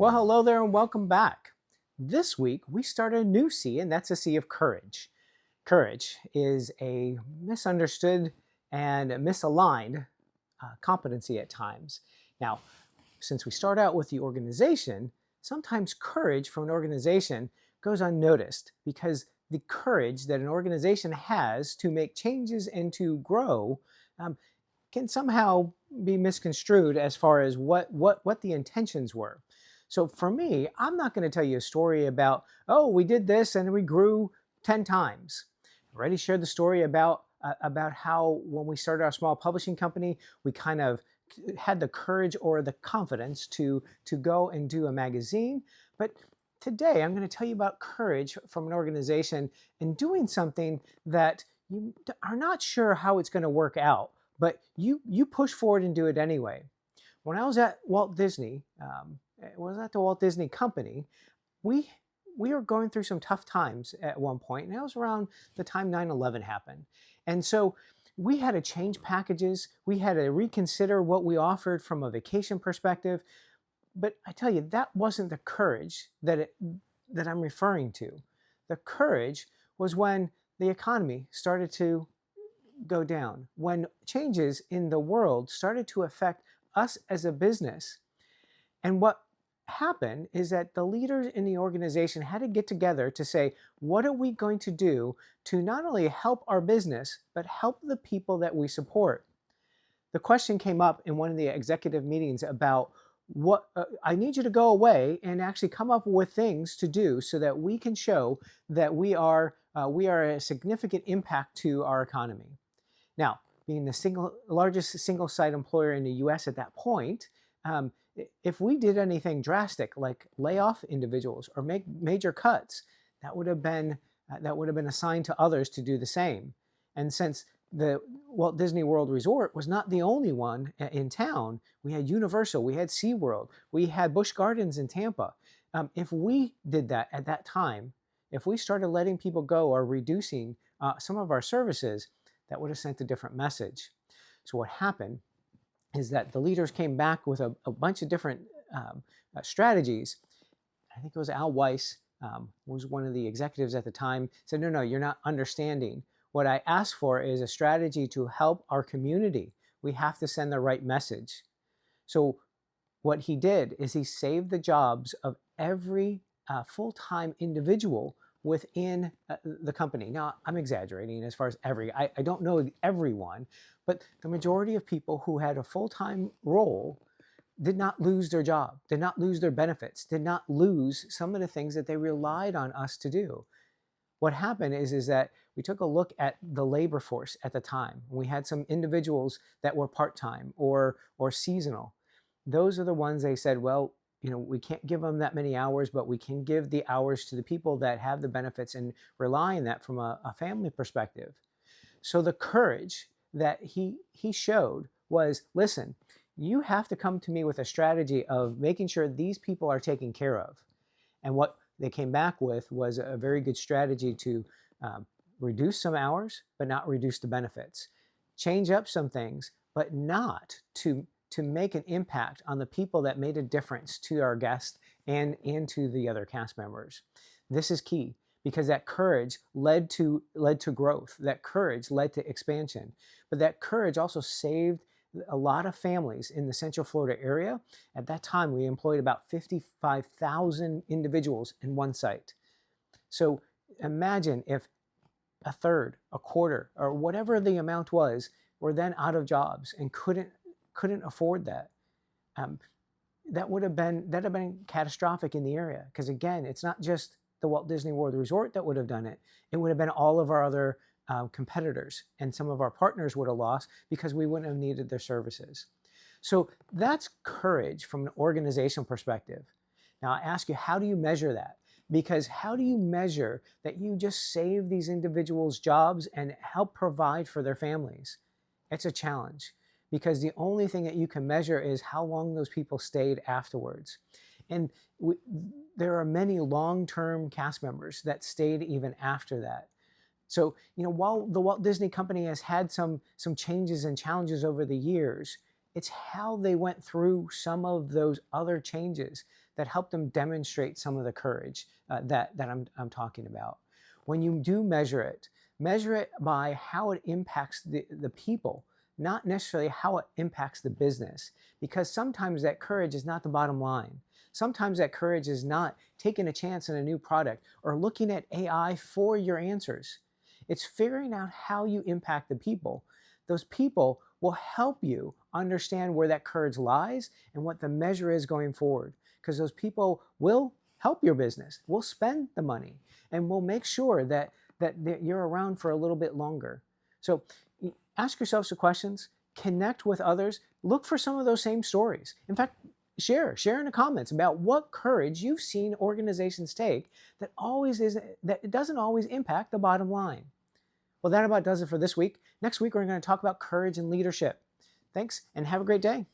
Well, hello there and welcome back. This week we start a new C, and that's a C of courage. Courage is a misunderstood and misaligned competency at times. Now, since we start out with the organization, sometimes courage from an organization goes unnoticed because the courage that an organization has to make changes and to grow um, can somehow be misconstrued as far as what the intentions were. So for me, I'm not going to tell you a story about, oh, we did this and we grew 10 times. I already shared the story about how when we started our small publishing company, we kind of had the courage or the confidence to go and do a magazine. But today I'm going to tell you about courage from an organization and doing something that you are not sure how it's going to work out, but you push forward and do it anyway. When I was at Walt Disney, was at the Walt Disney Company, we we were going through some tough times at one point, and that was around the time 9/11 happened. And so we had to change packages. We had to reconsider what we offered from a vacation perspective. But I tell you, that wasn't the courage that I'm referring to. The courage was when the economy started to go down, when changes in the world started to affect us as a business. And what happened is that the leaders in the organization had to get together to say, what are we going to do to not only help our business, but help the people that we support? The question came up in one of the executive meetings about what I need you to go away and actually come up with things to do so that we can show that we are a significant impact to our economy. Now, being the largest single site employer in the US at that point, um, if we did anything drastic like lay off individuals or make major cuts, that would have been assigned to others to do the same. And since the Walt Disney World Resort was not the only one in town, we had Universal, we had SeaWorld, we had Busch Gardens in Tampa. If we did that at that time, if we started letting people go or reducing some of our services, that would have sent a different message. So what happened is that the leaders came back with a bunch of different strategies. I think it was Al Weiss, was one of the executives at the time, said, no, you're not understanding. What I asked for is a strategy to help our community. We have to send the right message. So what he did is he saved the jobs of every full-time individual within the company. Now, I'm exaggerating as far as I don't know everyone, but the majority of people who had a full-time role did not lose their job, did not lose their benefits, did not lose some of the things that they relied on us to do. What happened is that we took a look at the labor force at the time. We had some individuals that were part-time or seasonal. Those are the ones they said, well, we can't give them that many hours, but we can give the hours to the people that have the benefits and rely on that from a family perspective. So the courage that he showed was, listen, you have to come to me with a strategy of making sure these people are taken care of. And what they came back with was a very good strategy to reduce some hours, but not reduce the benefits. Change up some things, but not to make an impact on the people that made a difference to our guests and to the other cast members. This is key because that courage led to growth. That courage led to expansion. But that courage also saved a lot of families in the Central Florida area. At that time, we employed about 55,000 individuals in one site. So imagine if a third, a quarter, or whatever the amount was, were then out of jobs and couldn't afford that. That would have been catastrophic in the area because again, it's not just the Walt Disney World Resort that would have done it. It would have been all of our other competitors, and some of our partners would have lost because we wouldn't have needed their services. So that's courage from an organizational perspective. Now I ask you, how do you measure that? Because how do you measure that you just save these individuals' jobs and help provide for their families? It's a challenge because the only thing that you can measure is how long those people stayed afterwards. And there are many long-term cast members that stayed even after that. So, while the Walt Disney Company has had some changes and challenges over the years, it's how they went through some of those other changes that help them demonstrate some of the courage that I'm talking about. When you do measure it by how it impacts the people, not necessarily how it impacts the business, because sometimes that courage is not the bottom line. Sometimes that courage is not taking a chance on a new product or looking at AI for your answers. It's figuring out how you impact the people. Those people will help you understand where that courage lies and what the measure is going forward, because those people will help your business, will spend the money, and will make sure that you're around for a little bit longer. So ask yourself some questions, connect with others, look for some of those same stories. In fact, share in the comments about what courage you've seen organizations take that it doesn't always impact the bottom line. Well, that about does it for this week. Next week, we're going to talk about courage and leadership. Thanks, and have a great day.